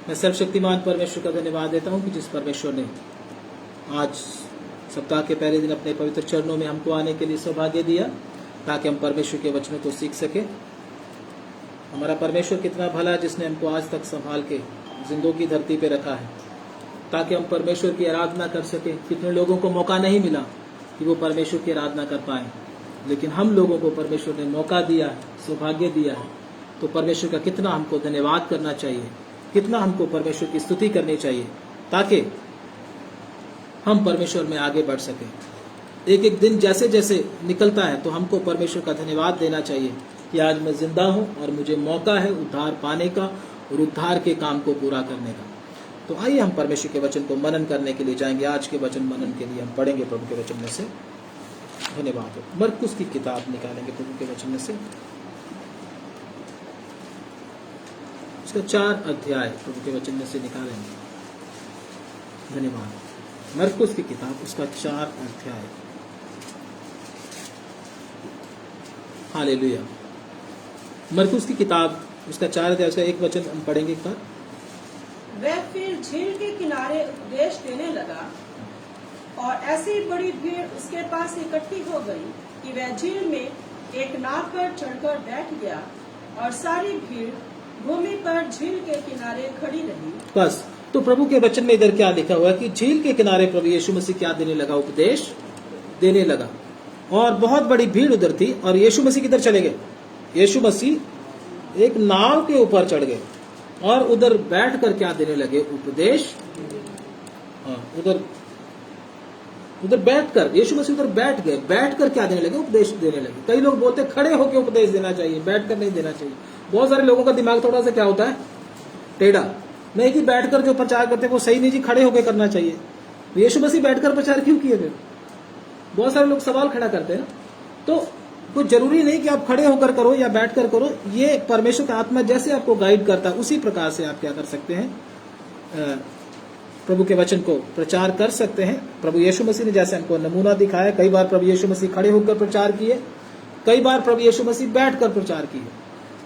मैं सर्वशक्तिमान परमेश्वर का धन्यवाद देता हूँ कि जिस परमेश्वर ने आज सप्ताह के पहले दिन अपने पवित्र चरणों में हमको आने के लिए सौभाग्य दिया ताकि हम परमेश्वर के वचनों को सीख सके। हमारा परमेश्वर कितना भला है जिसने हमको आज तक संभाल के जिंदों की धरती पे रखा है ताकि हम परमेश्वर की आराधना कर सके। कितने लोगों को मौका नहीं मिला कि वो परमेश्वर की आराधना कर पाए, लेकिन हम लोगों को परमेश्वर ने मौका दिया है, सौभाग्य दिया है। तो परमेश्वर का कितना हमको धन्यवाद करना चाहिए, कितना हमको परमेश्वर की स्तुति करनी चाहिए ताकि हम परमेश्वर में आगे बढ़ सके। एक एक दिन जैसे जैसे निकलता है तो हमको परमेश्वर का धन्यवाद देना चाहिए कि आज मैं जिंदा हूं और मुझे मौका है उद्धार पाने का और उद्धार के काम को पूरा करने का। तो आइए हम परमेश्वर के वचन को मनन करने के लिए जाएंगे। आज के वचन मनन के लिए हम पढ़ेंगे प्रभु के वचन में से। धन्यवाद। मरकुस की किताब निकालेंगे प्रभु के वचन में से, उसका 4 अध्याय प्रभु के वचन में से निकालेंगे। धन्यवाद। मरकुस की किताब उसका 4 अध्याय। हालेलुया। मरकुस की किताब उसका 4 अध्याय उसका 1 वचन हम पढ़ेंगे एक बार। वह फिर झील के किनारे उपदेश देने लगा और ऐसी बड़ी भीड़ उसके पास इकट्ठी हो गई कि वह झील में एक नाव पर चढ़कर बैठ गया और सारी भीड़ भूमि पर झील के किनारे खड़ी रही। बस। तो प्रभु के वचन में इधर क्या लिखा हुआ है कि झील के किनारे प्रभु यीशु मसीह क्या देने लगा, उपदेश देने लगा और बहुत बड़ी भीड़ उधर थी। और यीशु मसीह किधर चले गए? यीशु मसीह एक नाव के ऊपर चढ़ गए और उधर बैठ कर क्या देने लगे, उपदेश। उधर बैठकर यीशु मसीह उधर बैठ गए, बैठकर क्या देने लगे, उपदेश देने लगे। कई लोग बोलते खड़े होकर उपदेश देना चाहिए, बैठकर नहीं देना चाहिए। बहुत सारे लोगों का दिमाग थोड़ा सा क्या होता है, टेढ़ा। नहीं कि बैठकर जो प्रचार करते वो सही नहीं जी, खड़े होकर करना चाहिए। यीशु मसीह बैठकर प्रचार क्यों किए फिर? बहुत सारे लोग सवाल खड़ा करते हैं ना। तो कुछ जरूरी नहीं कि आप खड़े होकर करो या बैठकर करो। ये परमेश्वर का आत्मा जैसे आपको गाइड करता है उसी प्रकार से आप क्या कर सकते हैं, प्रभु के वचन को प्रचार कर सकते हैं। प्रभु यीशु मसीह ने जैसे हमको नमूना दिखाया, कई बार प्रभु यीशु मसीह खड़े होकर प्रचार किए, कई बार प्रभु यीशु मसीह बैठकर प्रचार किए।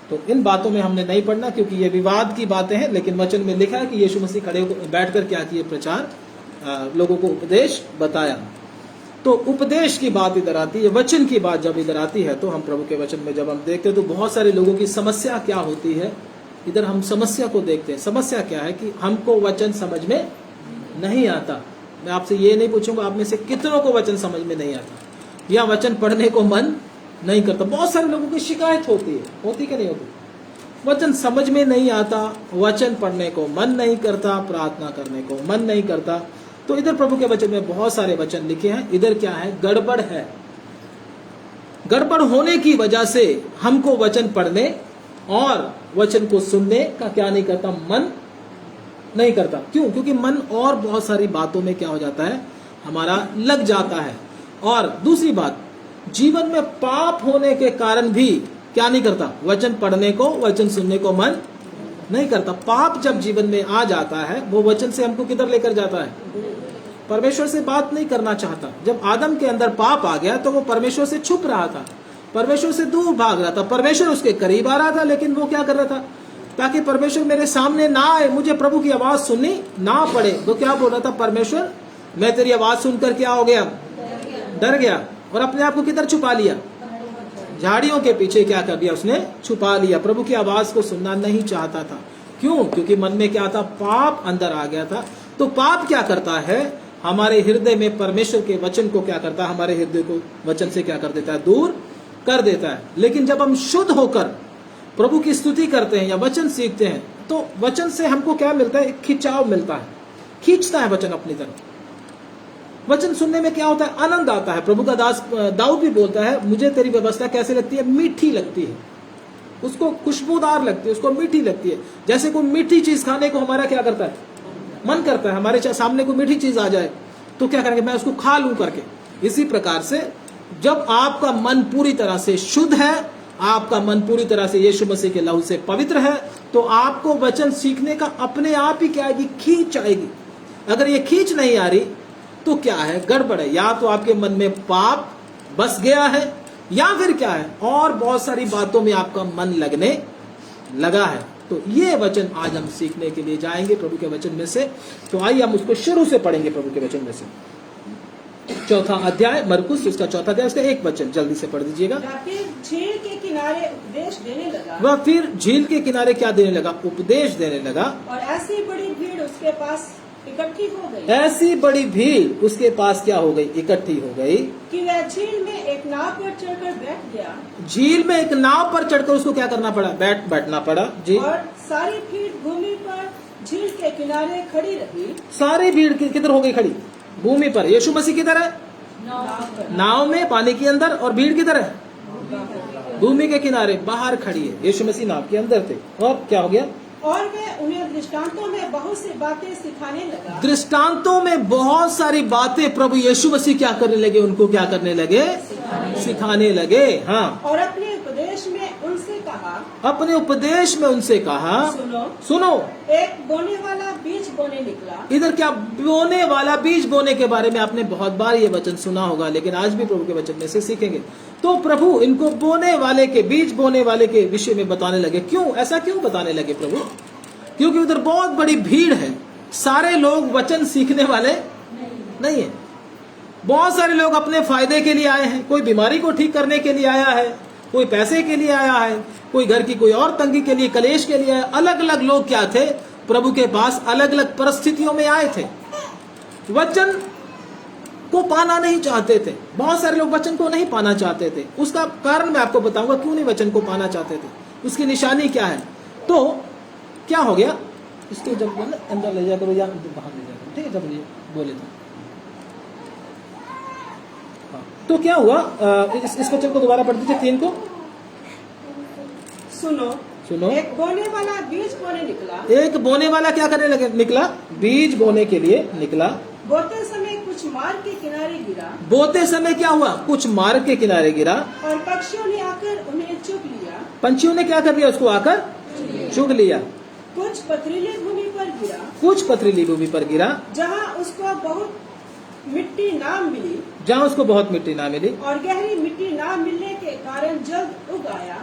तो इन बातों में हमने नहीं पढ़ना क्योंकि ये विवाद की बातें हैं, लेकिन वचन में लिखा है कि यीशु मसीह खड़े होकर बैठकर क्या किए, प्रचार, लोगों को उपदेश बताया। तो उपदेश की बात इधर आती है, वचन की बात जब इधर आती है तो हम प्रभु के वचन में जब हम देखते हैं तो बहुत सारे लोगों की समस्या क्या होती है, इधर हम समस्या को देखते हैं। समस्या क्या है कि हमको वचन समझ में नहीं आता। मैं आपसे ये नहीं पूछूंगा आप में से कितनों को वचन समझ में नहीं आता या वचन पढ़ने को मन नहीं करता। बहुत सारे लोगों की शिकायत होती है, होती कि नहीं होती? वचन समझ में नहीं आता, वचन पढ़ने को मन नहीं करता, प्रार्थना करने को मन नहीं करता। तो इधर प्रभु के वचन में बहुत सारे वचन लिखे हैं। इधर क्या है, गड़बड़ है। गड़बड़ होने की वजह से हमको वचन पढ़ने और वचन को सुनने का क्या नहीं करता, मन नहीं करता। क्यों? क्योंकि मन और बहुत सारी बातों में क्या हो जाता है, हमारा लग जाता है। और दूसरी बात, जीवन में पाप होने के कारण भी क्या नहीं करता, वचन पढ़ने को, वचन सुनने को मन नहीं करता। पाप जब जीवन में आ जाता है वो वचन से हमको किधर लेकर जाता है, परमेश्वर से बात नहीं करना चाहता। जब आदम के अंदर पाप आ गया तो वो परमेश्वर से छुप रहा था, परमेश्वर से दूर भाग रहा था। परमेश्वर उसके करीब आ रहा था लेकिन वो क्या कर रहा था, ताकि परमेश्वर मेरे सामने ना आए, मुझे प्रभु की आवाज सुननी ना पड़े। तो क्या बोल रहा था, परमेश्वर मैं तेरी आवाज सुनकर क्या हो गया, डर गया और अपने आप को किधर छुपा लिया, झाड़ियों के पीछे क्या कर दिया, उसने छुपा लिया। प्रभु की आवाज को सुनना नहीं चाहता था। क्यों? क्योंकि मन में क्या था, पाप अंदर आ गया था। तो पाप क्या करता है, हमारे हृदय में परमेश्वर के वचन को क्या करता है, हमारे हृदय को वचन से क्या कर देता है, दूर कर देता है। लेकिन जब हम शुद्ध होकर प्रभु की स्तुति करते हैं या वचन सीखते हैं तो वचन से हमको क्या मिलता है, एक खिंचाव मिलता है, खींचता है वचन अपनी तरफ। वचन सुनने में क्या होता है, आनंद आता है। प्रभु का दास दाऊद भी बोलता है, मुझे तेरी व्यवस्था कैसे लगती है, मीठी लगती है। उसको खुशबूदार लगती है, उसको मीठी लगती है। जैसे कोई मीठी चीज खाने को हमारा क्या करता है, मन करता है। हमारे सामने कोई मीठी चीज आ जाए तो क्या करेंगे, मैं उसको खा लूं करके। इसी प्रकार से जब आपका मन पूरी तरह से शुद्ध है, आपका मन पूरी तरह से यीशु मसीह के लहू से पवित्र है, तो आपको वचन सीखने का अपने आप ही क्या आएगी, खींच आएगी। अगर ये खींच नहीं आ रही तो क्या है, गड़बड़ है। या तो आपके मन में पाप बस गया है या फिर क्या है, और बहुत सारी बातों में आपका मन लगने लगा है। तो ये वचन आज हम सीखने के लिए जाएंगे प्रभु के वचन में से। तो आइए हम उसको शुरू से पढ़ेंगे प्रभु के वचन में से। चौथा अध्याय मरकुस, इसका चौथा अध्याय, उसका एक वचन जल्दी से पढ़ दीजिएगा। फिर झील के किनारे उपदेश देने लगा। वह फिर झील के किनारे क्या देने लगा? उपदेश देने लगा। और ऐसी बड़ी भीड़ उसके पास इकट्ठी हो गई। ऐसी बड़ी भीड़ उसके पास क्या हो गई? इकट्ठी हो गई कि वह झील में एक नाव पर चढ़कर बैठ गया। झील में एक नाव पर चढ़कर उसको क्या करना पड़ा? बैठना पड़ा जी। और सारी भीड़ भूमि पर झील के किनारे खड़ी रही। सारी भीड़ किधर हो गई खड़ी? भूमि पर। यीशु मसीह किधर है? नाव पर। नाव में, पानी के अंदर, और भीड़ किधर है? भूमि के किनारे बाहर खड़ी है। यीशु मसीह नाव के अंदर थे। और क्या हो गया? और वह उन्हें दृष्टांतों में बहुत सी बातें सिखाने लगा। दृष्टांतों में बहुत सारी बातें प्रभु यीशु मसीह क्या करने लगे? उनको क्या करने लगे? सिखाने लगे। हाँ। और अपने उपदेश में उनसे कहा। अपने उपदेश में उनसे कहा, सुनो, एक बोने वाला बीज बोने निकला। इधर क्या? बोने वाला बीज बोने के बारे में आपने बहुत बार ये वचन सुना होगा, लेकिन आज भी प्रभु के वचन में से सीखेंगे। तो प्रभु इनको बोने वाले के, बीज बोने वाले के विषय में बताने लगे। क्यों? ऐसा क्यों बताने लगे प्रभु? क्योंकि उधर बहुत बड़ी भीड़ है। सारे लोग वचन सीखने वाले नहीं है। बहुत सारे लोग अपने फायदे के लिए आए हैं। कोई बीमारी को ठीक करने के लिए आया है, कोई पैसे के लिए आया है, कोई घर की कोई और तंगी के लिए, कलेश के लिए। अलग अलग लोग क्या थे? प्रभु के पास अलग अलग परिस्थितियों में आए थे। वचन को पाना नहीं चाहते थे। बहुत सारे लोग वचन को नहीं पाना चाहते थे। उसका कारण मैं आपको बताऊंगा क्यों नहीं वचन को पाना चाहते थे, उसकी निशानी क्या है। तो क्या हो गया? इसके जब अंदर ले जाकर या बाहर ले जाकर, ठीक है, जब ये बोले थे। तो क्या हुआ? इस वचन को दोबारा पढ़ दीजिए, 3 को। सुनो, एक बोने वाला बीज बोने निकला। एक बोने वाला क्या करने लगे? निकला, बीज बोने के लिए निकला। बोते समय कुछ मार्ग के किनारे गिरा। बोते समय क्या हुआ? कुछ मार्ग के किनारे गिरा। और पक्षियों ने आकर उन्हें चुग लिया। पंछियों ने क्या कर लिया? उसको आकर चुग लिया। कुछ पथरीली भूमि पर गिरा। कुछ पथरीली भूमि पर गिरा, जहाँ उसको बहुत मिट्टी ना मिली। जहाँ उसको बहुत मिट्टी ना मिली। और गहरी मिट्टी ना मिलने के कारण जल्द उग आया।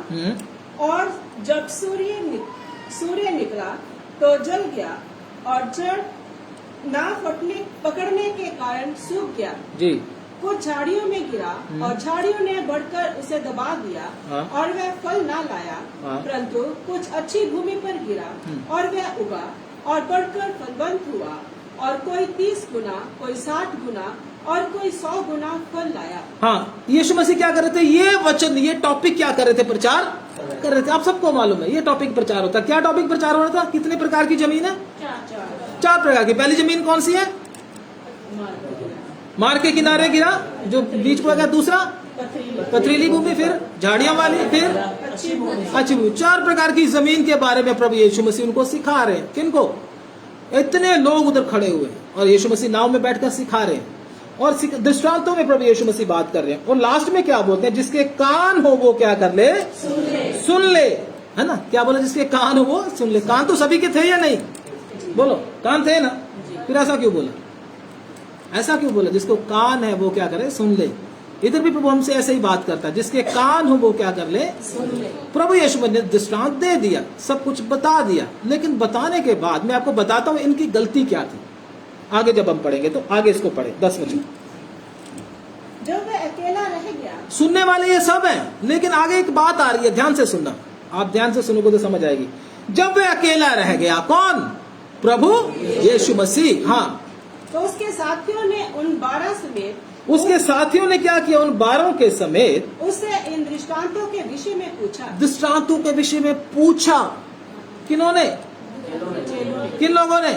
और जब सूर्य निकला तो जल गया। और जड़ ना पकड़ने के कारण सूख गया जी। कुछ झाड़ियों में गिरा और झाड़ियों ने बढ़कर उसे दबा दिया। हाँ। और वह फल ना लाया। हाँ। परंतु कुछ अच्छी भूमि पर गिरा और वह उगा और बढ़कर फलवंत हुआ। और कोई 30 गुना, कोई 60 गुना और कोई 100 गुना फल लाया। हाँ, यीशु मसीह क्या कर रहे थे? ये वचन, ये टॉपिक क्या कर रहे थे? प्रचार कर रहे थे। आप सबको मालूम है ये टॉपिक प्रचार होता है। क्या टॉपिक प्रचार हो रहा था? कितने प्रकार की जमीन है? 4 प्रकार की। पहली जमीन कौन सी है? मार्ग के किनारे गिरा, जो बीज को लगा। दूसरा पथरीली भूमि, फिर झाड़ियां वाली, फिर अच्छी भूमि। 4 प्रकार की जमीन के बारे में प्रभु यीशु मसीह उनको सिखा रहे हैं। किनको? इतने लोग उधर खड़े हुए और यीशु मसीह नाव में बैठकर सिखा रहे हैं और दृष्टांतों में प्रभु यीशु मसीह बात कर रहे हैं। और लास्ट में क्या बोलते हैं? जिसके कान हो वो क्या कर ले? सुन ले। है ना? क्या बोला? जिसके कान हो वो सुन ले। कान तो सभी के थे या नहीं? बोलो, कान थे ना? फिर ऐसा क्यों बोला? ऐसा क्यों बोला? जिसको कान है वो क्या करे? सुन ले। इधर भी प्रभु हमसे ऐसे ही बात करता है। जिसके कान हो वो क्या कर ले? सुन ले। प्रभु यीशु मसीह ने दृष्टांत दे दिया, सब कुछ बता दिया, लेकिन बताने के बाद मैं आपको बताता हूँ इनकी गलती क्या थी। आगे जब हम पढ़ेंगे तो आगे इसको पढ़े 10 वचन। जब वह अकेला रह गया। सुनने वाले ये सब हैं, लेकिन आगे एक बात आ रही है, ध्यान से सुनना। आप ध्यान से सुनोगे तो समझ आएगी। जब वह अकेला रह गया, कौन? प्रभु यीशु मसीह। हाँ, तो उसके साथियों ने उन 12 समेत, उसके साथियों ने क्या किया? उन 12 के समेत उससे इन दृष्टांतों के विषय में पूछा। दृष्टांतों के विषय में पूछा। किन्होंने? किन लोगों ने?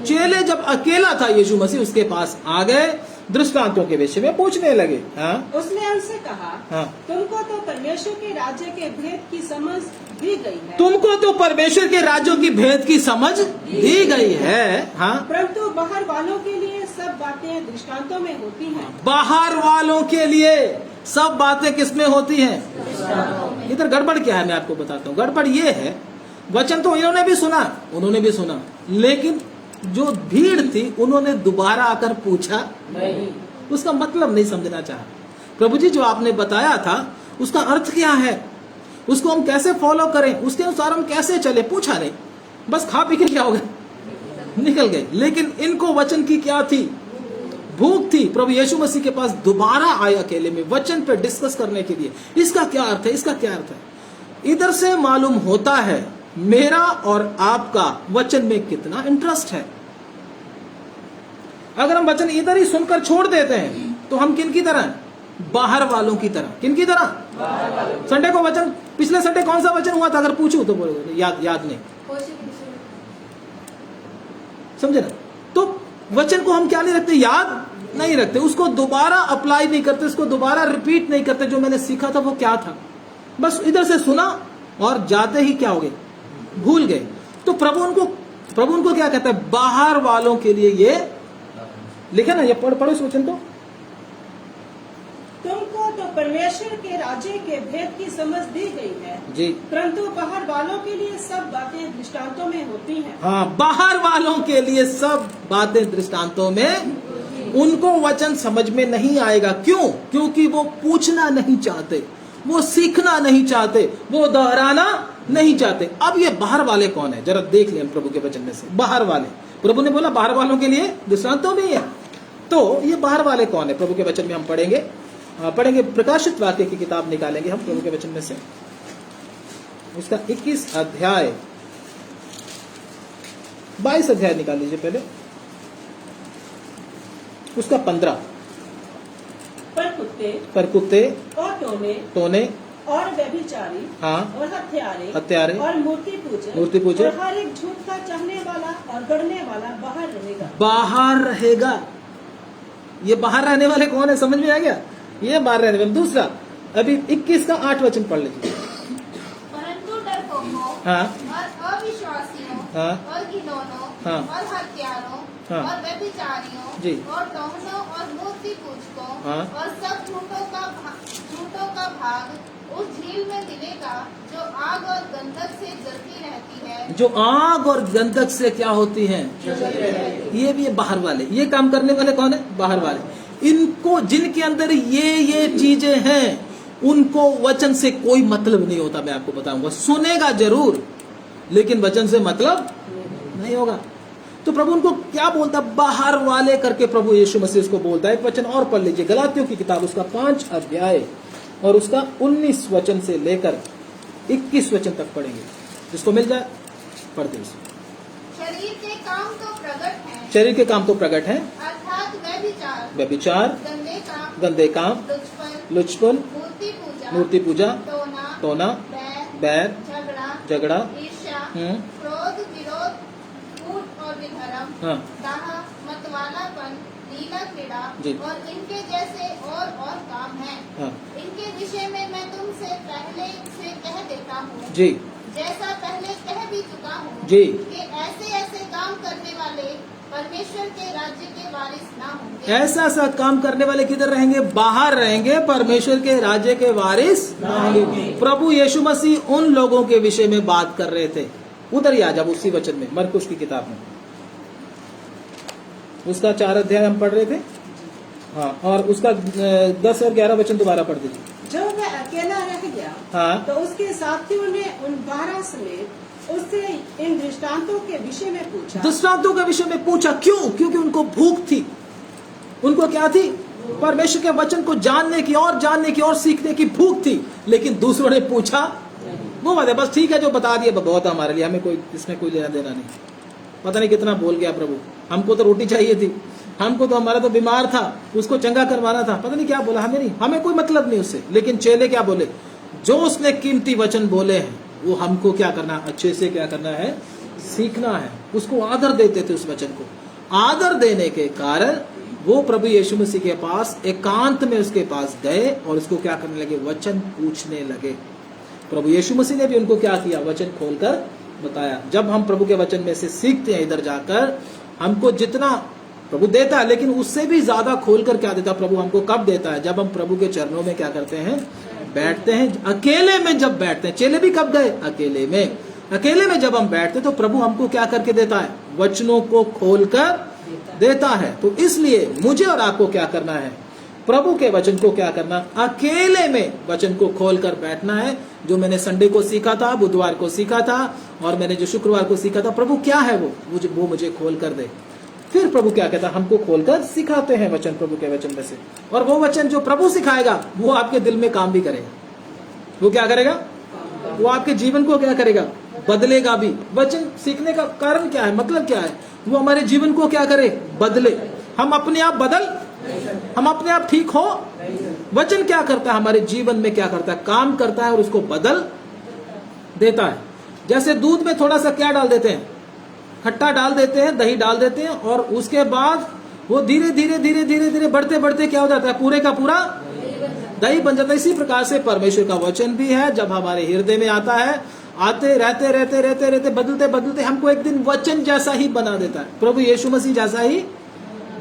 चेले। जब अकेला था यीशु मसीह, उसके पास आ गए, दृष्टांतों के विषय में पूछने लगे। हाँ? उसने उनसे कहा, हाँ। तुमको तो परमेश्वर के राज्य के भेद की समझ दी गई है। तुमको तो परमेश्वर के राज्यों की भेद की समझ दी गई है। हाँ? परंतु बाहर वालों के लिए सब बातें दृष्टांतों में होती हैं। बाहर वालों के लिए सब बातें किसमें होती हैं? इधर गड़बड़ क्या है मैं आपको बताता हूँ। गड़बड़ ये है, वचन तो इन्होंने भी सुना, उन्होंने भी सुना, लेकिन जो भीड़ थी उन्होंने दोबारा आकर पूछा नहीं। उसका मतलब नहीं समझना चाहा। प्रभु जी जो आपने बताया था उसका अर्थ क्या है? उसको हम कैसे फॉलो करें, उसके अनुसार हम कैसे चले, पूछा नहीं, बस खा पी के क्या हो गए, निकल गए। लेकिन इनको वचन की क्या थी, भूख थी। प्रभु यीशु मसीह के पास दोबारा आए अकेले में वचन पे डिस्कस करने के लिए। इसका क्या अर्थ है, इसका क्या अर्थ है। इधर से मालूम होता है मेरा और आपका वचन में कितना इंटरेस्ट है। अगर हम वचन इधर ही सुनकर छोड़ देते हैं तो हम किन की तरह, बाहर वालों की तरह। किन की तरह, संडे को वचन, पिछले संडे कौन सा वचन हुआ था अगर पूछूं तो बोलोगे याद नहीं, समझे ना। तो वचन को हम क्या नहीं रखते, याद नहीं रखते, उसको दोबारा अप्लाई नहीं करते, उसको दोबारा रिपीट नहीं करते। जो मैंने सीखा था वो क्या था, बस इधर से सुना और जाते ही क्या हो गए, भूल गए। तो प्रभु उनको क्या कहता है, बाहर वालों के लिए ये लिखा ना, ये पढ़ो इस वचन को। तुमको तो परमेश्वर के राज्य के भेद की समझ दी गई है जी, परंतु बाहर वालों के लिए सब बातें दृष्टांतों में होती हैं। हाँ, बाहर वालों के लिए सब बातें दृष्टांतों में, उनको वचन समझ में नहीं आएगा। क्यों? क्योंकि वो पूछना नहीं चाहते, वो सीखना नहीं चाहते, वो दोहराना नहीं चाहते। अब ये बाहर वाले कौन है, जरा देख लें प्रभु के वचन में से। बाहर वाले, प्रभु ने बोला बाहर वालों के लिए दृष्टांतों में है, तो ये बाहर वाले कौन है प्रभु के वचन में हम पढ़ेंगे। प्रकाशित वाक्य की किताब निकालेंगे हम प्रभु के वचन में से, उसका 21 अध्याय, 22 अध्याय निकाल लीजिए पहले, उसका 15। पर कुत्ते और टोने और व्यभिचारी, हाँ, और हत्यारे और मूर्ति पूजे और हर एक झूठ का चाहने वाला और गढ़ने वाला बाहर रहेगा। बाहर रहेगा। ये बाहर रहने वाले कौन है, समझ में आ गया, ये बाहर रहने वाले। दूसरा, अभी 21 का 8 वचन पढ़ लीजिए। परंतु डरपोकों, हाँ, और अविश्वासियों, हाँ, और घिनौनों, हाँ, और हत्यारों, हाँ, और व्यभिचारियों, जी, और टोहनों और मूर्ति पूजकों, हाँ, और सब झूठों का भाग उस झील में मिलेगा जो आग और गंधक से जलती रहती है। जो आग और गंधक से क्या होती है, ये भी बाहर वाले। ये काम करने वाले कौन है, बाहर वाले। इनको, जिनके अंदर ये चीजें हैं, उनको वचन से कोई मतलब नहीं होता। मैं आपको बताऊंगा, सुनेगा जरूर लेकिन वचन से मतलब नहीं होगा। तो प्रभु उनको क्या बोलता, बाहर वाले करके प्रभु यीशु मसीह उसको बोलता है। एक वचन और पढ़ लीजिए, गलातियों की किताब, उसका 5 अध्याय और उसका 19 वचन से लेकर 21 वचन तक पढ़ेंगे, जिसको मिल जाए पढ़ते हैं। शरीर के काम तो प्रकट हैं, शरीर के काम तो प्रकट हैं, अर्थात व्यभिचार, गंदे काम, लुचपन, मूर्ति पूजा, टोना, बैर, झगड़ा, क्रोध, विरोध, कूट और विधर्म, हाँ, दाह, मतवालापन, लीला क्रीड़ा और इनके जैसे और काम हैं। हाँ, इनके विषय में मैं तुमसे पहले से कह देता हूँ, जी, जैसा पहले कह भी चुका हूँ, जी, कि ऐसे काम करने वाले परमेश्वर के राज्य के वारिस ना होंगे। ऐसा काम करने वाले किधर रहेंगे, बाहर रहेंगे, परमेश्वर के राज्य के वारिस ना होंगे। प्रभु यीशु मसीह उन लोगों के विषय में बात कर रहे थे। उधर ही आ जाओ, उसी वचन में, मरकुस की किताब में, उसका 4 अध्याय हम पढ़ रहे थे, हाँ, और उसका 10 और 11 वचन दोबारा पढ़ दीजिए। जब वह अकेला रह गया, हाँ, तो उसके साथियों ने उन 12 समेत उससे इन दृष्टांतों के विषय में पूछा। दृष्टांतों के विषय में पूछा, क्यों? क्योंकि उनको भूख थी। उनको क्या थी, परमेश्वर के वचन को जानने की और सीखने की भूख थी। लेकिन दूसरों ने पूछा, वो बात है, बस ठीक है, जो बता दिया बहुत हमारे लिए, हमें कोई इसमें कोई लेना देना नहीं। पता नहीं कितना बोल गया प्रभु, हमको तो रोटी चाहिए थी, हमको तो, हमारा तो बीमार था, उसको चंगा करवाना था, पता नहीं क्या बोला, हमें कोई मतलब नहीं उससे। लेकिन चेले क्या बोले, जो उसने कीमती वचन बोले हैं वो हमको क्या करना, अच्छे से क्या करना है, सीखना है। उसको आदर देते थे, उस वचन को आदर देने के कारण वो प्रभु यीशु मसीह के पास एकांत में उसके पास गए और उसको क्या करने लगे, वचन पूछने लगे। प्रभु यीशु मसीह ने भी उनको क्या किया, वचन खोलकर बताया। जब हम प्रभु के वचन में से सीखते हैं, इधर जाकर हमको जितना प्रभु देता है, लेकिन उससे भी ज्यादा खोलकर क्या देता प्रभु हमको, कब देता है, जब हम प्रभु के चरणों में क्या करते हैं, बैठते हैं, अकेले में जब बैठते हैं। चेले भी कब गए, अकेले में जब हम बैठते तो प्रभु हमको क्या करके देता है, वचनों को खोलकर देता है। तो इसलिए मुझे और आपको क्या करना है, प्रभु के वचन को क्या करना, अकेले में वचन को खोलकर बैठना है। जो मैंने संडे को सीखा था, बुधवार को सीखा था, और मैंने जो शुक्रवार को सीखा था, प्रभु क्या है वो मुझे खोल कर दे। फिर प्रभु क्या कहता है, हमको खोलकर सिखाते हैं वचन, प्रभु के वचन में से। और वो वचन जो प्रभु सिखाएगा वो आपके दिल में काम भी करेगा। वो क्या करेगा, वो आपके जीवन को क्या करेगा, बदलेगा भी। वचन सीखने का कारण क्या है, मतलब क्या है, वो हमारे जीवन को क्या करे, बदले। हम अपने आप ठीक हो, वचन क्या करता है, हमारे जीवन में क्या करता है, काम करता है और उसको बदल देता है। जैसे दूध में थोड़ा सा क्या डाल देते हैं, खट्टा डाल देते हैं, दही डाल देते हैं, और उसके बाद वो धीरे धीरे बढ़ते बढ़ते क्या हो जाता है, पूरे का पूरा दही बन जाता है। इसी प्रकार से परमेश्वर का वचन भी है, जब हमारे हृदय में आता है, आते रहते बदलते हमको एक दिन वचन जैसा ही बना देता है, प्रभु यीशु मसीह जैसा ही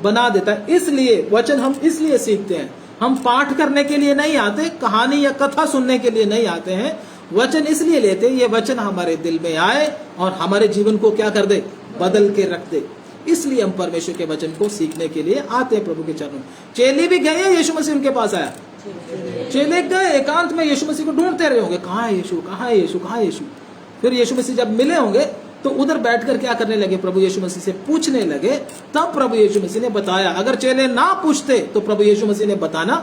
बना देता है। इसलिए वचन हम इसलिए सीखते हैं, हम पाठ करने के लिए नहीं आते, कहानी या कथा सुनने के लिए नहीं आते हैं। वचन इसलिए लेते, ये वचन हमारे दिल में आए और हमारे जीवन को क्या कर दे, बदल के रख दे। इसलिए हम परमेश्वर के वचन को सीखने के लिए आते हैं प्रभु के चरणों। चेले भी गए, यीशु मसीह उनके पास आया। चेले गए एकांत में, यीशु मसीह को ढूंढते रहे होंगे, कहाँ है यीशु, कहाँ है यीशु, कहाँ है यीशु। फिर यीशु मसीह जब मिले होंगे तो उधर बैठकर क्या करने लगे, प्रभु यीशु मसीह से पूछने लगे। तब प्रभु यीशु मसीह ने बताया। अगर चेले ना पूछते तो प्रभु यीशु मसीह ने बताना।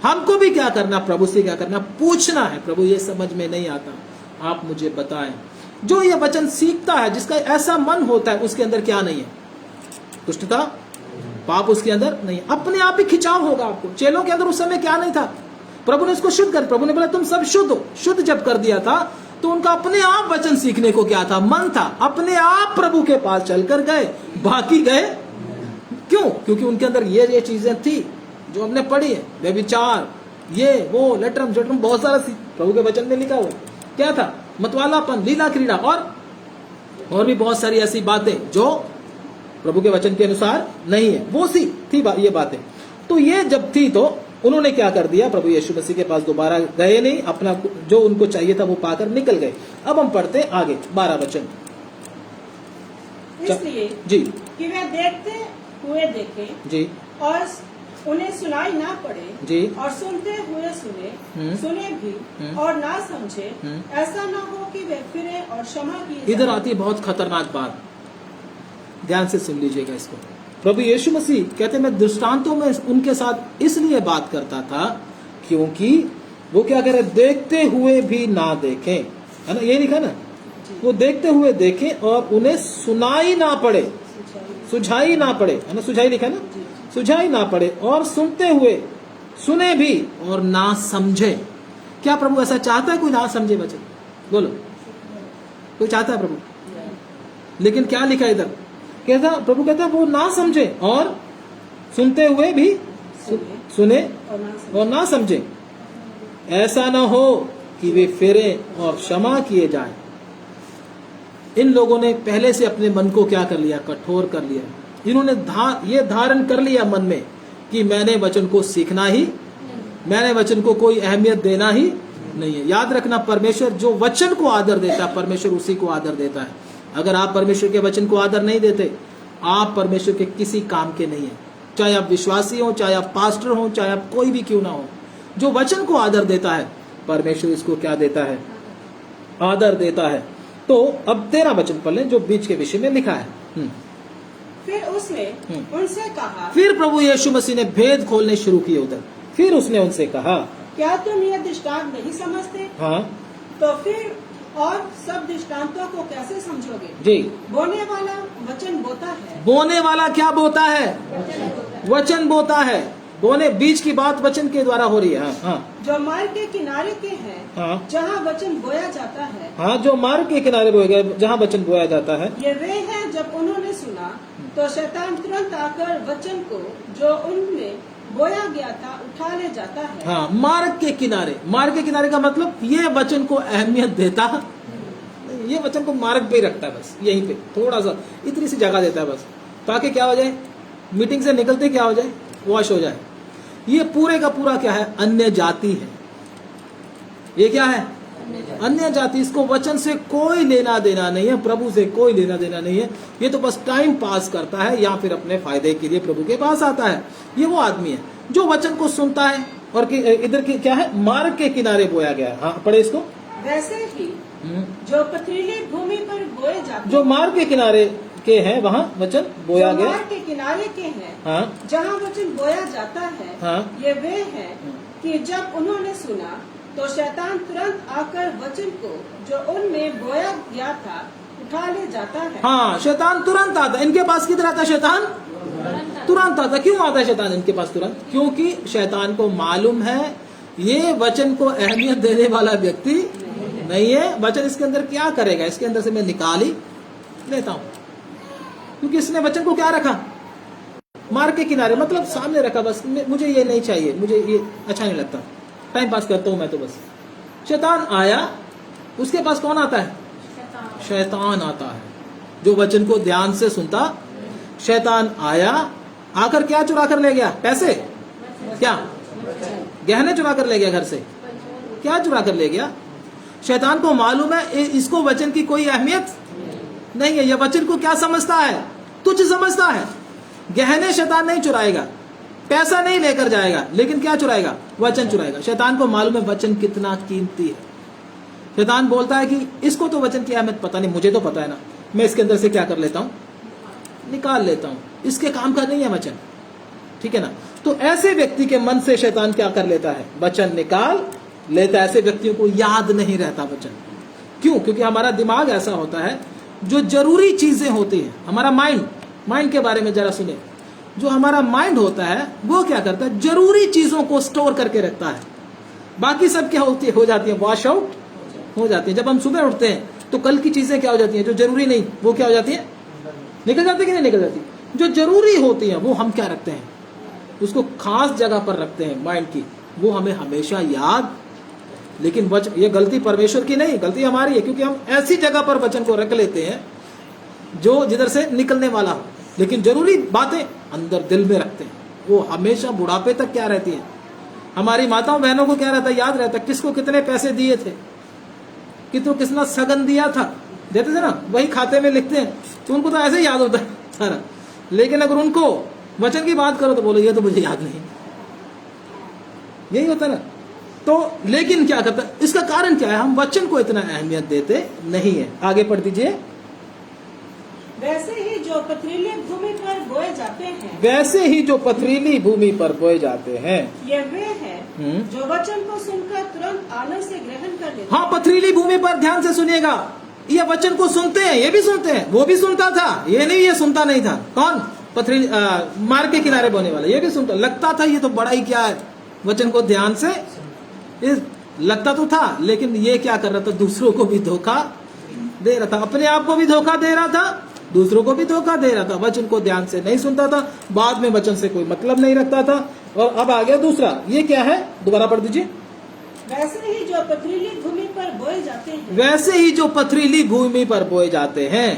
हमको भी क्या करना, प्रभु से क्या करना, पूछना है, प्रभु ये समझ में नहीं आता, आप मुझे बताएं। जो ये वचन सीखता है, जिसका ऐसा मन होता है, उसके अंदर क्या नहीं है, दुष्टता, पाप उसके अंदर नहीं है, अपने आप ही खिंचाव होगा आपको। चेलों के अंदर उस समय क्या नहीं था, प्रभु ने उसको शुद्ध कर, प्रभु ने बोला तुम सब शुद्ध हो। शुद्ध जब कर दिया था तो उनका अपने आप वचन सीखने को क्या था, मन था, अपने आप प्रभु के पास चलकर गए। बाकी गए क्यों, क्योंकि उनके अंदर ये चीजें थी जो हमने पढ़ी है, व्यभिचार, ये वो लटरम जटरम, बहुत सारा प्रभु के वचन में लिखा हुआ क्या था, मतवालापन, लीला क्रीड़ा, और भी बहुत सारी ऐसी बातें जो प्रभु के वचन के अनुसार नहीं है, वो सी थी ये बातें। तो ये जब थी तो उन्होंने क्या कर दिया, प्रभु यीशु मसीह के पास दोबारा गए नहीं, अपना जो उनको चाहिए था वो पाकर निकल गए। अब हम पढ़ते आगे 12 वचन। इसलिए जी कि वे देखते हुए देखें जी, और उन्हें सुनाई ना पड़े जी, और सुनते हुए सुने भी और ना समझे, ऐसा ना हो कि वे फिरे और क्षमा किए। इधर आती है बहुत खतरनाक बात, ध्यान से सुन लीजिएगा इसको। प्रभु यीशु मसीह कहते मैं दृष्टांतों में उनके साथ इसलिए बात करता था क्योंकि वो क्या कह रहे, देखते हुए भी ना देखें, है ना, ये लिखा ना, वो देखते हुए देखें और उन्हें सुनाई ना पड़े, सुझाई ना पड़े, है ना, सुझाई लिखा ना, सुझाई ना पड़े, और सुनते हुए सुने भी और ना समझे। क्या प्रभु ऐसा चाहता है कोई ना समझे वचन? बोलो, कोई चाहता है प्रभु? लेकिन क्या लिखा इधर, कहता प्रभु कहता वो ना समझे और सुनते हुए भी सुने और ना समझे, ऐसा ना हो कि वे फिरे और क्षमा किए जाएं। इन लोगों ने पहले से अपने मन को क्या कर लिया, कठोर कर लिया। इन्होंने ये धारण कर लिया मन में कि मैंने वचन को सीखना ही, मैंने वचन को कोई अहमियत देना ही नहीं है। याद रखना, परमेश्वर जो वचन को आदर देता है, परमेश्वर उसी को आदर देता है। अगर आप परमेश्वर के वचन को आदर नहीं देते, आप परमेश्वर के किसी काम के नहीं है। चाहे आप विश्वासी हो, चाहे आप पास्टर हो, चाहे आप कोई भी क्यों ना हो, जो वचन को आदर देता है, परमेश्वर इसको क्या देता है, आदर देता है। तो अब 13 वचन पढ़ लें जो बीच के विषय में लिखा है। फिर उसने उनसे कहा, फिर प्रभु यीशु मसीह ने भेद खोलने शुरू किए उधर। फिर उसने उनसे कहा, क्या तुम यह दृष्टांत नहीं समझते? हाँ, तो फिर और सब दृष्टांतों को कैसे समझोगे? जी, बोने वाला वचन बोता है। बोने वाला क्या बोता है? वचन बोता है। बोने, बीच की बात वचन के द्वारा हो रही है। हाँ, हाँ, जो मार्ग के किनारे के हैं, हाँ, जहाँ वचन बोया जाता है, हाँ, जो मार्ग के किनारे बोया गया, जहाँ वचन बोया जाता है, ये वे हैं जब उन्होंने सुना तो शैतान तुरंत आकर वचन को जो उनमें बोया गया था उठा ले जाता है। हाँ, मार्ग के किनारे। मार्ग के किनारे का मतलब ये वचन को अहमियत देता, ये वचन को मार्ग पे ही रखता है, बस यहीं पे थोड़ा सा इतनी सी जगह देता है बस, ताकि क्या हो जाए, मीटिंग से निकलते क्या हो जाए, वॉश हो जाए। ये पूरे का पूरा क्या है, अन्य जाति है। ये क्या है, अन्य जाति। इसको वचन से कोई लेना देना नहीं है, प्रभु से कोई लेना देना नहीं है। ये तो बस टाइम पास करता है या फिर अपने फायदे के लिए प्रभु के पास आता है। ये वो आदमी है जो वचन को सुनता है और इधर की क्या है, मार्ग के किनारे बोया गया है। हाँ पढ़े इसको। वैसे ही जो पथरीली भूमि पर बोए जाते जो मार्ग के किनारे के हैं वहाँ वचन बोया जो गया। मार्ग के किनारे के हैं, हाँ जहाँ वचन बोया जाता है, हाँ। ये वे हैं कि जब उन्होंने सुना तो शैतान तुरंत आकर वचन को जो उनमें बोया गया था उठा ले जाता है। हाँ, शैतान तुरंत आता। इनके पास किधर आता है शैतान? तुरंत आता। क्यों आता है शैतान इनके पास तुरंत? क्योंकि शैतान को मालूम है ये वचन को अहमियत देने वाला व्यक्ति नहीं है। वचन इसके अंदर क्या करेगा, इसके अंदर से मैं निकाल ही लेता हूं। क्योंकि इसने वचन को क्या रखा, मार्ग के किनारे, मतलब सामने रखा। बस मुझे ये नहीं चाहिए, मुझे ये अच्छा नहीं लगता, टाइम पास करता हूं मैं तो बस। शैतान आया, उसके पास कौन आता है? शैतान आता है। जो वचन को ध्यान से सुनता, शैतान आया, आकर क्या चुरा कर ले गया? पैसे, क्या गहने चुरा कर ले गया घर से? क्या चुरा कर ले गया? शैतान को मालूम है इसको वचन की कोई अहमियत नहीं है। यह वचन को क्या समझता है? तुच्छ समझता है। गहने शैतान नहीं चुराएगा, पैसा नहीं लेकर जाएगा, लेकिन क्या चुराएगा? वचन चुराएगा। शैतान को मालूम है वचन कितना कीमती है। शैतान बोलता है कि इसको तो वचन की अहमियत पता नहीं, मुझे तो पता है ना, मैं इसके अंदर से क्या कर लेता हूं, निकाल लेता हूं, इसके काम का नहीं है वचन, ठीक है ना। तो ऐसे व्यक्ति के मन से शैतान क्या कर लेता है? वचन निकाल लेता है। ऐसे व्यक्तियों को याद नहीं रहता वचन। क्यों? क्योंकि हमारा दिमाग ऐसा होता है, जो जरूरी चीजें होती है, हमारा माइंड के बारे में जरा सुने। जो हमारा माइंड होता है वो क्या करता है? जरूरी चीजों को स्टोर करके रखता है। बाकी सब क्या होती है? हो जाती है, वॉश आउट हो जाती है। जब हम सुबह उठते हैं तो कल की चीजें क्या हो जाती हैं? जो जरूरी नहीं, वो क्या हो जाती है? निकल जाती है कि नहीं निकल जाती? जो जरूरी होती है वो हम क्या रखते हैं? उसको खास जगह पर रखते हैं माइंड की, वो हमें हमेशा याद। लेकिन ये गलती परमेश्वर की नहीं, गलती हमारी है, क्योंकि हम ऐसी जगह पर वचन को रख लेते हैं जो जिधर से निकलने वाला हो। लेकिन जरूरी बातें अंदर दिल में रखते हैं, वो हमेशा बुढ़ापे तक क्या रहती है। हमारी माताओं बहनों को क्या रहता है? याद रहता है किसको कितने पैसे दिए थे, कितना सगन दिया था, देते थे ना, वही खाते में लिखते हैं, तो उनको तो ऐसे ही याद होता है सारा। लेकिन अगर उनको वचन की बात करो तो बोलो ये तो मुझे याद नहीं, यही होता ना। तो लेकिन क्या करता है? इसका कारण क्या है? हम वचन को इतना अहमियत देते नहीं है। आगे पढ़ दीजिए। वैसे ही जो पथरीली भूमि पर बोए जाते हैं, वैसे ही जो पथरीली भूमि पर बोए जाते हैं, ये वे हैं जो वचन को सुनकर तुरंत आनंद से ग्रहण कर लेते। हाँ, पथरीली भूमि पर ध्यान से सुनिएगा। ये वचन को सुनते हैं, ये भी सुनते हैं, वो भी सुनता था, ये नहीं ये सुनता नहीं था। कौन? पथरीली मार्ग के किनारे बोने वाला, ये भी सुनता। लगता था ये तो बड़ा ही क्या है, वचन को ध्यान से लगता तो था, लेकिन ये क्या कर रहा था? दूसरों को भी धोखा दे रहा था, अपने आप को भी धोखा दे रहा था, दूसरों को भी धोखा दे रहा था। वचन को ध्यान से नहीं सुनता था, बाद में वचन से कोई मतलब नहीं रखता था। और अब आ गया दूसरा, ये क्या है? दोबारा पढ़ दीजिए। वैसे ही जो पथरीली भूमि पर बोए जाते हैं, वैसे ही जो पथरीली भूमि पर बोए जाते हैं,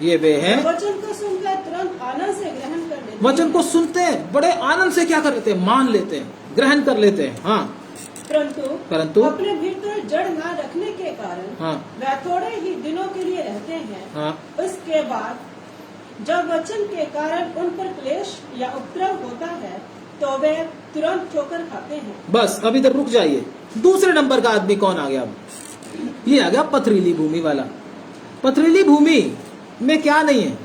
ये वे हैं वचन को सुनकर तुरंत आनंद से ग्रहण कर लेते हैं। वचन को सुनते हैं, बड़े आनंद से क्या कर लेते हैं? मान लेते हैं, ग्रहण कर लेते हैं। हाँ, परंतु अपने भीतर जड़ न रखने के कारण हाँ, वह थोड़े ही दिनों के लिए रहते हैं। हाँ, उसके बाद जब वचन के कारण उन पर क्लेश या उपद्रव होता है तो वे तुरंत ठोकर खाते हैं। बस अब इधर रुक जाइए। दूसरे नंबर का आदमी कौन आ गया? अब ये आ गया पथरीली भूमि वाला। पथरीली भूमि में क्या नहीं है?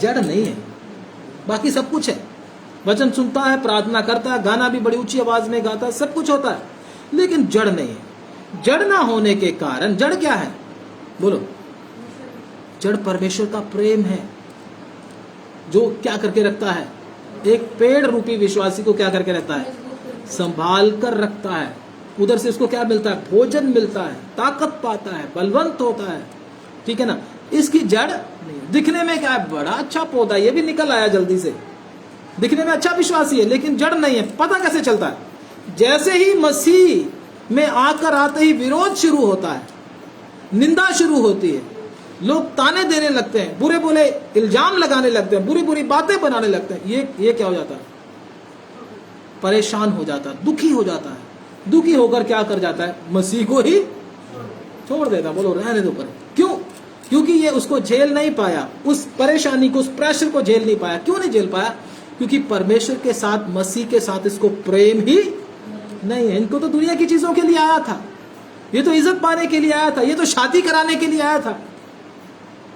जड़ नहीं है, बाकी सब कुछ है। वचन सुनता है, प्रार्थना करता है, गाना भी बड़ी ऊंची आवाज में गाता है, सब कुछ होता है, लेकिन जड़ नहीं है। जड़ ना होने के कारण, जड़ क्या है बोलो? जड़ परमेश्वर का प्रेम है, जो क्या करके रखता है? एक पेड़ रूपी विश्वासी को क्या करके रखता है? संभाल कर रखता है। उधर से उसको क्या मिलता है? भोजन मिलता है, ताकत पाता है, बलवंत होता है, ठीक है ना। इसकी जड़ नहीं। दिखने में क्या है? बड़ा अच्छा पौधा, ये भी निकल आया जल्दी से, दिखने में अच्छा विश्वासी है, लेकिन जड़ नहीं है। पता कैसे चलता है? जैसे ही मसीह में आकर आते ही विरोध शुरू होता है, निंदा शुरू होती है, लोग ताने देने लगते हैं, बुरे बुरे इल्जाम लगाने लगते हैं, बुरी बुरी बातें बनाने लगते हैं, ये क्या हो जाता है? परेशान हो जाता है, दुखी हो जाता है। दुखी होकर क्या कर जाता है? मसीह को ही छोड़ देता। बोलो रहने दो पर। क्यों? क्योंकि ये उसको झेल नहीं पाया, उस परेशानी को, उस प्रेशर को झेल नहीं पाया। क्यों नहीं झेल पाया? क्योंकि परमेश्वर के साथ, मसीह के साथ इसको प्रेम ही नहीं है। इनको तो दुनिया की चीजों के लिए आया था, ये तो इज्जत पाने के लिए आया था, ये तो शादी कराने के लिए आया था,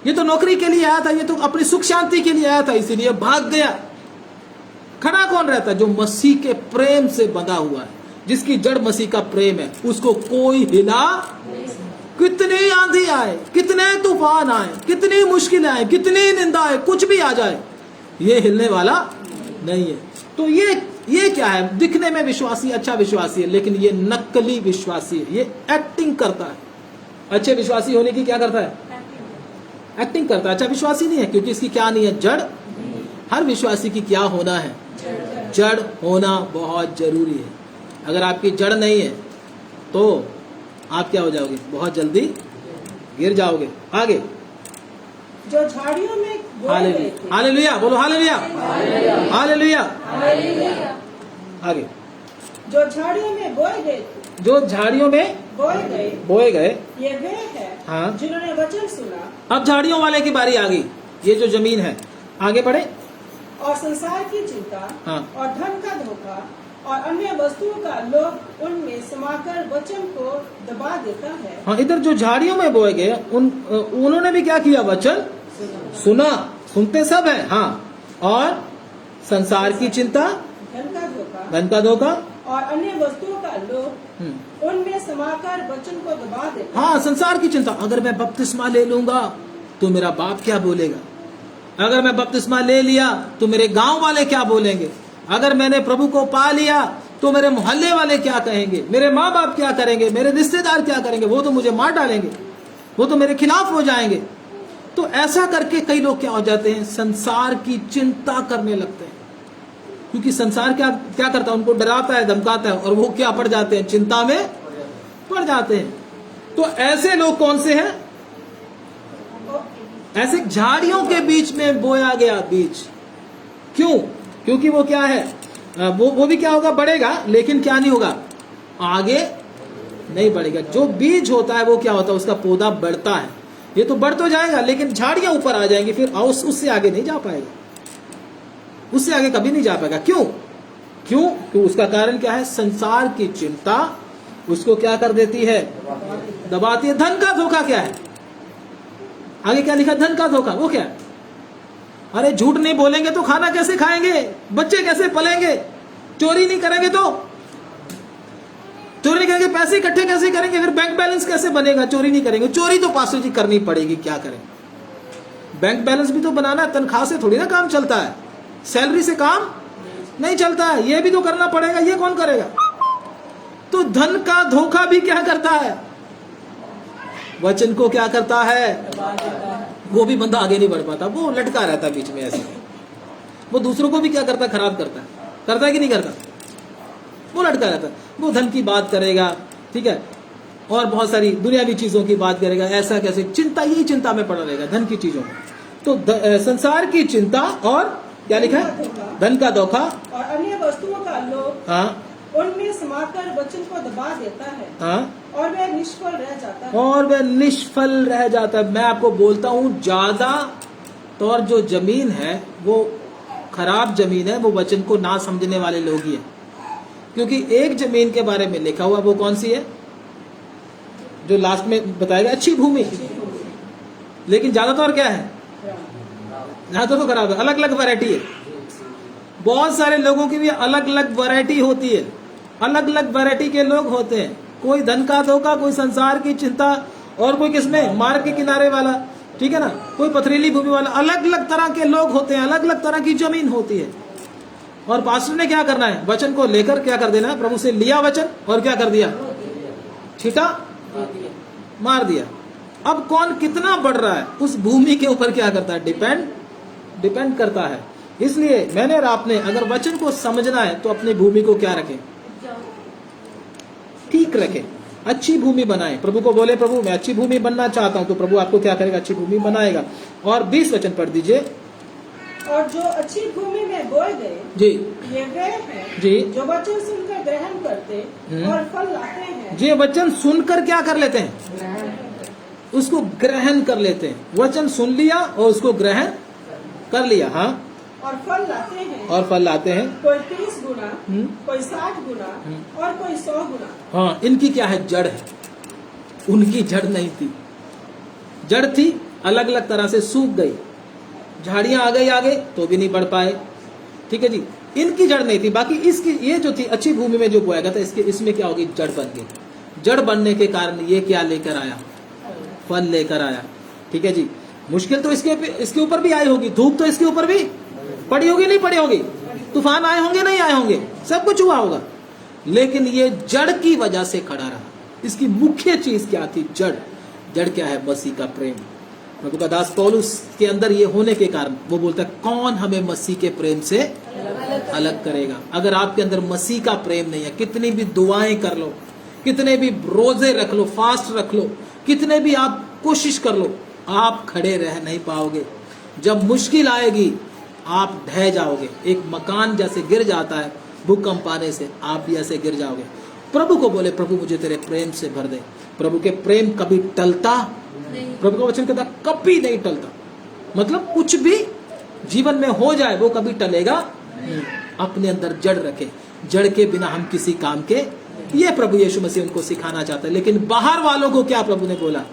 ये तो नौकरी के लिए आया था, ये तो अपनी सुख शांति के लिए आया था, इसीलिए भाग गया। खड़ा कौन रहता है? जो मसीह के प्रेम से बंधा हुआ है, जिसकी जड़ मसीह का प्रेम है, उसको कोई हिला, कितनी आंधी आए, कितने तूफान आए, कितनी मुश्किलें आए, कितनी निंदा आए, कुछ भी आ जाए, ये हिलने वाला नहीं है। तो ये क्या है? दिखने में विश्वासी, अच्छा विश्वासी है, लेकिन ये नकली विश्वासी है, ये एक्टिंग करता है। अच्छे विश्वासी होने की क्या करता है? एक्टिंग करता है। अच्छा विश्वासी नहीं है, क्योंकि इसकी क्या नहीं है? जड़। हर विश्वासी की क्या होना है? जड़ होना बहुत जरूरी है। अगर आपकी जड़ नहीं है तो आप क्या हो जाओगे? बहुत जल्दी गिर जाओगे। आगे, जो झाड़ियों में बोए गए थे। हालेलुया, बोलो हालेलुया, हालेलुया। आगे, जो झाड़ियों में बोए गए थे, जो झाड़ियों में बोए गए, ये वे हैं हाँ। जिन्होंने वचन सुना। अब झाड़ियों वाले की बारी आ गई। ये जो जमीन है, आगे बढ़े, और संसार की चिंता हाँ। और धन का धोखा और अन्य वस्तुओं का लोभ उनमें समाकर वचन को दबा देता है। हाँ, इधर जो झाड़ियों में बोए गए, उन्होंने भी क्या किया? वचन सुना। सुनते सब है, हाँ। और संसार की चिंता, धन का धोखा और अन्य वस्तुओं का लोभ उनमें समाकर वचन को दबा देता। हाँ, संसार की चिंता। अगर मैं बपतिस्मा ले लूंगा तो मेरा बाप क्या बोलेगा? अगर मैं बपतिस्मा ले लिया तो मेरे गांव वाले क्या बोलेंगे? अगर मैंने प्रभु को पा लिया तो मेरे मोहल्ले वाले क्या कहेंगे? मेरे माँ बाप क्या करेंगे? मेरे रिश्तेदार क्या करेंगे? वो तो मुझे मार डालेंगे, वो तो मेरे खिलाफ हो जाएंगे। तो ऐसा करके कई लोग क्या हो जाते हैं? संसार की चिंता करने लगते हैं, क्योंकि संसार क्या करता है? उनको डराता है, धमकाता है, और वो क्या पड़ जाते हैं? चिंता में पड़ जाते हैं। तो ऐसे लोग कौन से हैं? ऐसे झाड़ियों के बीच में बोया गया बीज। क्यों? क्योंकि वो क्या है? वो भी क्या होगा? बढ़ेगा, लेकिन क्या नहीं होगा? आगे नहीं बढ़ेगा। जो बीज होता है वो क्या होता है? उसका पौधा बढ़ता है, ये तो बढ़ तो जाएगा, लेकिन झाड़ियां ऊपर आ जाएंगी, फिर उससे आगे नहीं जा पाएगा, उससे आगे कभी नहीं जा पाएगा। क्यों? क्यों? उसका कारण क्या है? संसार की चिंता उसको क्या कर देती है? दबाती है। धन का धोखा क्या है? आगे क्या लिखा? धन का धोखा। वो क्या है? अरे झूठ नहीं बोलेंगे तो खाना कैसे खाएंगे? बच्चे कैसे पलेंगे? चोरी नहीं करेंगे तो चोरी नहीं करेंगे, पैसे इकट्ठे कैसे करेंगे? फिर बैंक बैलेंस कैसे बनेगा? चोरी नहीं करेंगे। चोरी तो पास्टर जी करनी पड़ेगी, क्या करें? बैंक बैलेंस भी तो बनाना है, तनख्वाह से थोड़ी ना काम चलता है, सैलरी से काम नहीं चलता है, ये भी तो करना पड़ेगा। ये कौन करेगा? तो धन का धोखा भी क्या करता है? वचन को क्या करता है? वो भी बंदा आगे नहीं बढ़ पाता, वो लटका रहता है बीच में ऐसे। वो दूसरों को भी क्या करता है? खराब करता है कि नहीं करता? वो लटका रहता है। वो धन की बात करेगा, ठीक है, और बहुत सारी दुनियावी चीजों की बात करेगा। ऐसा कैसे? चिंता, यही चिंता में पड़ा रहेगा, धन की चीजों में। तो संसार की चिंता और क्या लिखा है? धन का धोखा और अन्य वस्तुओं का लोभ, हाँ, उनमें समाकर वचन को दबा देता है, हाँ, और वह निष्फल रह जाता है। मैं आपको बोलता हूँ, ज्यादा तौर जो जमीन है वो खराब जमीन है, वो वचन को ना समझने वाले लोग ही हैं। क्योंकि एक जमीन के बारे में लिखा हुआ, वो कौन सी है? जो लास्ट में बताएगा, अच्छी भूमि। लेकिन ज्यादातर क्या है? ज्यादा तो खराब है, अलग अलग वैरायटी है। बहुत सारे लोगों की भी अलग अलग वैरायटी होती है, अलग अलग वैरायटी के लोग होते हैं। कोई धन का धोखा, कोई संसार की चिंता, और कोई किसमें? मार्ग के किनारे वाला, ठीक है ना, कोई पथरीली भूमि वाला। अलग अलग तरह के लोग होते हैं, अलग अलग तरह की जमीन होती है। और पास्टर ने क्या करना है? वचन को लेकर क्या कर देना है? प्रभु से लिया वचन और क्या कर दिया? छीटा, मार दिया। अब कौन कितना बढ़ रहा है उस भूमि के ऊपर क्या करता है? डिपेंड करता है। इसलिए मैंने और आपने अगर वचन को समझना है तो अपनी भूमि को क्या रखें? ठीक रखें, अच्छी भूमि बनाएं। प्रभु को बोले, प्रभु मैं अच्छी भूमि बनना चाहता हूं, तो प्रभु आपको क्या करेगा? अच्छी भूमि बनाएगा। और 20 वचन पढ़ दीजिए। और जो अच्छी भूमि में बोए गए जी, ये वे हैं जी, जो वचन सुनकर ग्रहण करते और फल लाते हैं। जी, वचन सुनकर क्या कर लेते हैं? उसको ग्रहण कर लेते हैं। वचन सुन लिया और उसको ग्रहण कर लिया, हाँ, और फल लाते हैं, और फल लाते हैं। कोई 30 गुना, हम्म। कोई 60 गुना और कोई 100 गुना। हाँ, इनकी क्या है, जड़ है। उनकी जड़ नहीं थी, जड़ थी अलग अलग तरह से सूख गई, झाड़ियां आ गई आगे तो भी नहीं बढ़ पाए, ठीक है जी। इनकी जड़ नहीं थी, बाकी इसकी ये जो थी अच्छी भूमि में जो बोया गया था, इसमें क्या होगी, जड़ बन गई। जड़ बनने के कारण ये क्या लेकर आया, फल लेकर आया, ठीक है जी। मुश्किल तो इसके ऊपर भी आई होगी, धूप तो इसके ऊपर भी पड़ी होगी, नहीं पड़ी होगी, तूफान आए होंगे नहीं आए होंगे, सब कुछ हुआ होगा, लेकिन ये जड़ की वजह से खड़ा रहा। इसकी मुख्य चीज क्या थी, जड़। जड़ क्या है, मसीह का प्रेम। प्रभु का दास पौलुस के अंदर ये होने के कारण वो बोलता है, कौन हमें मसीह के प्रेम से अलग करेगा। अगर आपके अंदर मसीह का प्रेम नहीं है, कितनी भी दुआएं कर लो, कितने भी रोजे रख लो, फास्ट रख लो, कितने भी आप कोशिश कर लो, आप खड़े रह नहीं पाओगे। जब मुश्किल आएगी आप ढह जाओगे। एक मकान जैसे गिर जाता है भूकंप आने से, आप भी ऐसे गिर जाओगे। प्रभु को बोले, प्रभु मुझे तेरे प्रेम से भर दे। प्रभु के प्रेम कभी टलता नहीं। प्रभु का वचन कहता कभी नहीं टलता, मतलब कुछ भी जीवन में हो जाए वो कभी टलेगा नहीं। अपने अंदर जड़ रखे, जड़ के बिना हम किसी काम के, ये प्रभु यीशु मसीह उनको सिखाना चाहता है। लेकिन बाहर वालों को क्या प्रभु ने बोला,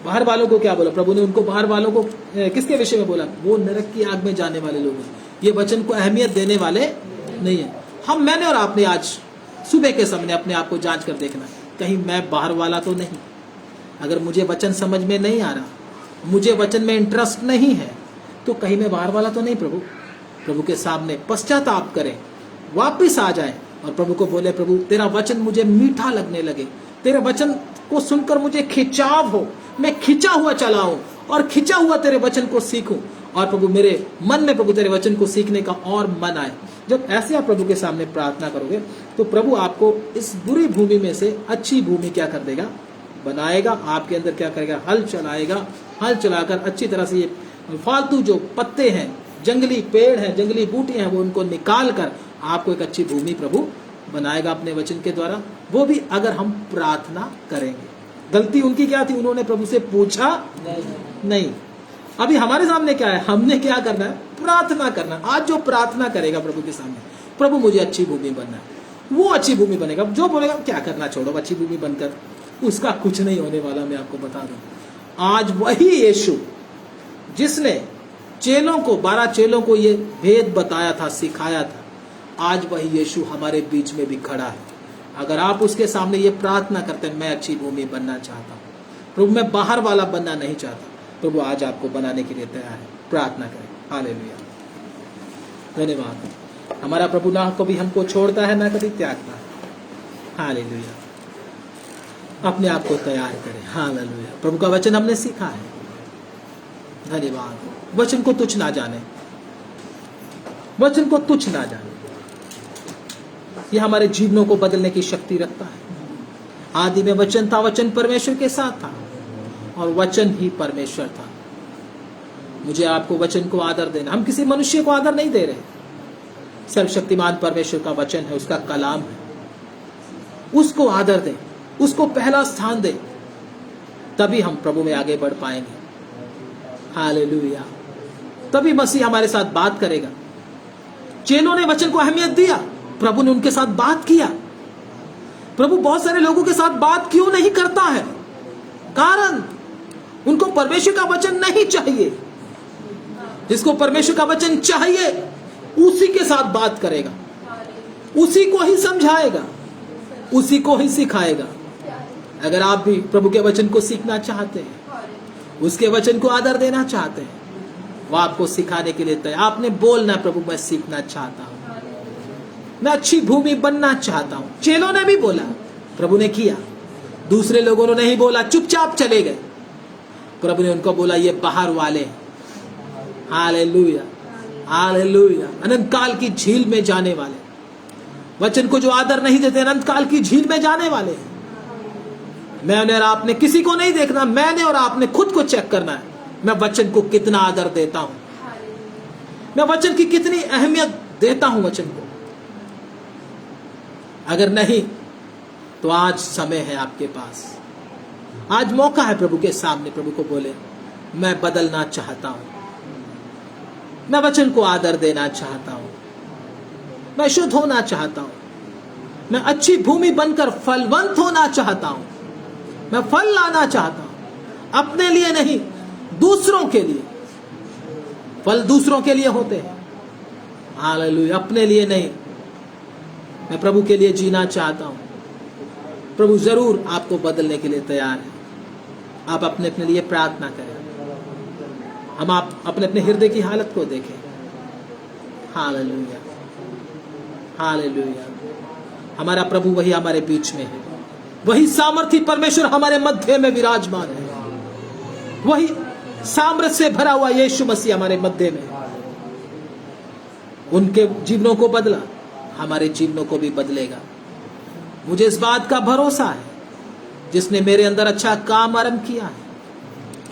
बाहर वालों को क्या बोला प्रभु ने, उनको बाहर वालों को किसके विषय में बोला, वो नरक की आग में जाने वाले लोग हैं। ये वचन को अहमियत देने वाले नहीं है। मैंने और आपने आज सुबह के समय अपने आप को जांच कर देखना, कहीं मैं बाहर वाला तो नहीं। अगर मुझे वचन समझ में नहीं आ रहा, मुझे वचन में इंटरेस्ट नहीं है, तो कहीं मैं बाहर वाला तो नहीं। प्रभु के सामने पश्चाताप करें, वापिस आ जाए और प्रभु को बोले, प्रभु तेरा वचन मुझे मीठा लगने लगे, तेरे वचन को सुनकर मुझे खिंचाव हो, मैं खिंचा हुआ चला हूं और खिंचा हुआ तेरे वचन को सीखूं। और प्रभु मेरे मन में प्रभु तेरे वचन को सीखने का और मन आए। जब ऐसे आप प्रभु के सामने प्रार्थना करोगे तो प्रभु आपको इस बुरी भूमि में से अच्छी भूमि क्या कर देगा, बनाएगा। आपके अंदर क्या करेगा, हल चलाएगा। हल चलाकर अच्छी तरह से ये फालतू जो पत्ते हैं, जंगली पेड़ हैं, जंगली बूटियां हैं, वो उनको निकाल कर आपको एक अच्छी भूमि प्रभु बनाएगा अपने वचन के द्वारा। वो भी अगर हम प्रार्थना करेंगे। गलती उनकी क्या थी, उन्होंने प्रभु से पूछा नहीं। अभी हमारे सामने क्या है, हमने क्या करना है, प्रार्थना करना। आज जो प्रार्थना करेगा प्रभु के सामने, प्रभु मुझे अच्छी भूमि बनना है, वो अच्छी भूमि बनेगा। जो बोलेगा क्या करना, छोड़ो, अच्छी भूमि बनकर उसका कुछ नहीं होने वाला। मैं आपको बता दूं, आज वही यीशु जिसने चेलों को, 12 चेलों को ये भेद बताया था, सिखाया था, आज वही यीशु हमारे बीच में भी खड़ा है। अगर आप उसके सामने ये प्रार्थना करते हैं, मैं अच्छी भूमि बनना चाहता हूँ प्रभु, मैं बाहर वाला बनना नहीं चाहता, प्रभु आज आपको बनाने के लिए तैयार है। प्रार्थना करें। हालेलुया, धन्यवाद। हमारा प्रभु ना कभी हमको छोड़ता है, ना कभी त्यागता है। हालेलुया, अपने आप को तैयार करें। हालेलुया, प्रभु का वचन हमने सीखा है। धन्यवाद। वचन को तुच्छ ना जाने, वचन को तुच्छ ना जाने। यह हमारे जीवनों को बदलने की शक्ति रखता है। आदि में वचन था, वचन परमेश्वर के साथ था और वचन ही परमेश्वर था। मुझे आपको वचन को आदर देना। हम किसी मनुष्य को आदर नहीं दे रहे। सर्वशक्तिमान परमेश्वर का वचन है, उसका कलाम है, उसको आदर दें, उसको पहला स्थान दें, तभी हम प्रभु में आगे बढ़ पाएंगे। हालेलुया, तभी मसीह हमारे साथ बात करेगा। चेलों ने वचन को अहमियत दिया, प्रभु ने उनके साथ बात किया। प्रभु बहुत सारे लोगों के साथ बात क्यों नहीं करता है? कारण उनको परमेश्वर का वचन नहीं चाहिए। जिसको परमेश्वर का वचन चाहिए उसी के साथ बात करेगा, उसी को ही समझाएगा, उसी को ही सिखाएगा। अगर आप भी प्रभु के वचन को सीखना चाहते हैं, उसके वचन को आदर देना चाहते हैं, वो आपको सिखाने के लिए तैयार। आपने बोलना, प्रभु मैं सीखना चाहता हूं, मैं अच्छी भूमि बनना चाहता हूं। चेलों ने भी बोला, प्रभु ने किया। दूसरे लोगों ने नहीं बोला, चुपचाप चले गए। प्रभु ने उनको बोला, ये बाहर वाले। हालेलुया, हालेलुया, अनंत काल की झील में जाने वाले, वचन को जो आदर नहीं देते, अनंत काल की झील में जाने वाले। मैंने और आपने किसी को नहीं देखना, मैंने और आपने खुद को चेक करना है। मैं वचन को कितना आदर देता हूं, मैं वचन की कितनी अहमियत देता हूं वचन को। अगर नहीं तो आज समय है आपके पास, आज मौका है प्रभु के सामने। प्रभु को बोले, मैं बदलना चाहता हूं, मैं वचन को आदर देना चाहता हूं, मैं शुद्ध होना चाहता हूं, मैं अच्छी भूमि बनकर फलवंत होना चाहता हूं, मैं फल लाना चाहता हूं, अपने लिए नहीं दूसरों के लिए। फल दूसरों के लिए होते हैं, हालेलुया, अपने लिए नहीं। मैं प्रभु के लिए जीना चाहता हूं। प्रभु जरूर आपको बदलने के लिए तैयार है। आप अपने अपने लिए प्रार्थना करें। हम आप अपने अपने हृदय की हालत को देखें। Hallelujah, hallelujah. हमारा प्रभु वही हमारे बीच में है, वही सामर्थी परमेश्वर हमारे मध्य में विराजमान है, वही सामर्थ से भरा हुआ यीशु मसीह हमारे मध्य में। उनके जीवनों को बदला, हमारे जीवनों को भी बदलेगा। मुझे इस बात का भरोसा है, जिसने मेरे अंदर अच्छा काम आरंभ किया है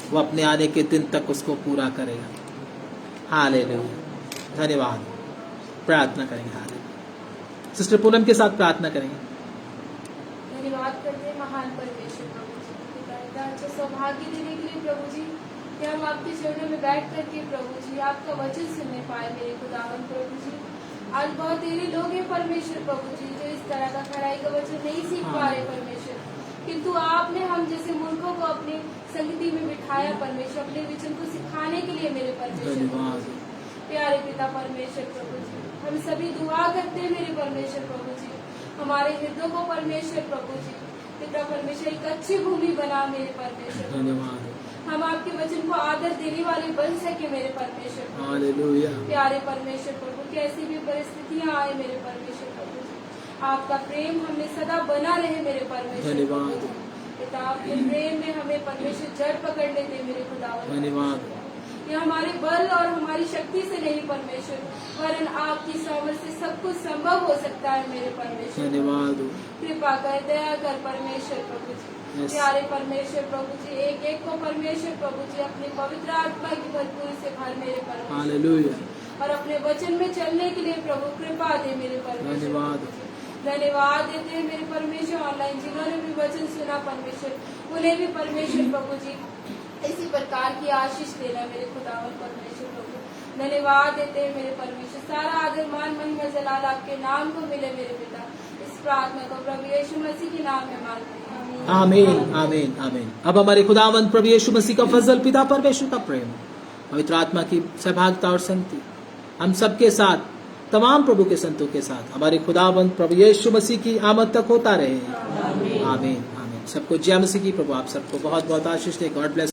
वो अपने आने के दिन तक उसको पूरा करेगा। हालेलुया, धन्यवाद। प्रार्थना करेंगे। हालेलुया। सिस्टर पूनम के साथ प्रार्थना करेंगे। धन्यवाद करते हैं महान परमेश्वर प्रभु जी, पिता अच्छा सौभाग्य देने के लिए प्रभु जी कि हम आपके चरणों में बैठ करके प्रभु जी आपका वचन सुनने पाए मेरे खुदावन प्रभु जी। आज बहुत देरी लोग हैं परमेश्वर प्रभु जी जो इस तरह का खराई का वचन नहीं सीख पा रहे परमेश्वर, किंतु आपने हम जैसे मूर्खों को अपनी संगति में बिठाया परमेश्वर, अपने वचन को सिखाने के लिए मेरे परमेश्वर। प्यारे पिता परमेश्वर प्रभु जी, हम सभी दुआ करते हैं मेरे परमेश्वर प्रभु जी, हमारे हृदय को परमेश्वर प्रभु जी पिता परमेश्वर एक अच्छी भूमि बना मेरे परमेश्वर। धन्यवाद। हम आपके वचन को आदर देने वाले बन सके मेरे परमेश्वर। हालेलुया। प्यारे परमेश्वर प्रभु, कैसी भी परिस्थितियां आए मेरे परमेश्वर प्रभु जी, आपका प्रेम हमें सदा बना रहे मेरे परमेश्वर। धन्यवाद पिता, आपके प्रेम में हमें परमेश्वर जड़ पकड़ने दे मेरे खुदावन। धन्यवाद। ये हमारे बल और हमारी शक्ति से नहीं परमेश्वर, वरन आपकी सामर्थ से सब कुछ संभव हो सकता है मेरे परमेश्वर। धन्यवाद। कृपा कर, दया कर परमेश्वर प्रभु जी। प्यारे परमेश्वर प्रभु जी, एक एक को परमेश्वर प्रभु जी अपनी पवित्र आत्मा की भरपूरी से भर मेरे परमेश्वर। हालेलुया। और अपने वचन में चलने के लिए प्रभु कृपा दे मेरे परमेश्वर। धन्यवाद। धन्यवाद देते हैं मेरे परमेश्वर। ऑनलाइन जिन्होंने भी वचन सुना परमेश्वर, उन्हें भी परमेश्वर प्रभु जी इसी प्रकार की आशीष देना मेरे खुदावन परमेश्वर प्रभु। धन्यवाद देते हैं मेरे परमेश्वर। सारा आदर मान महिमा जलाल आपके नाम को मिले मेरे पिता। इस प्रार्थना को प्रभु यीशु मसीह के नाम में मांगते हैं, आमीन, आमीन, आमीन। अब हमारे खुदावंद प्रभु यीशु मसीह का फजल, पिता परमेश्वर का प्रेम, पवित्र आत्मा की सहभागिता और संगति हम सबके साथ, तमाम प्रभु के संतों के साथ, हमारे खुदावंद प्रभु यीशु मसीह की आमद तक होता रहे। आमीन, आमीन। सबको जय मसीह की। प्रभु आप सबको बहुत बहुत आशीष दे। God bless.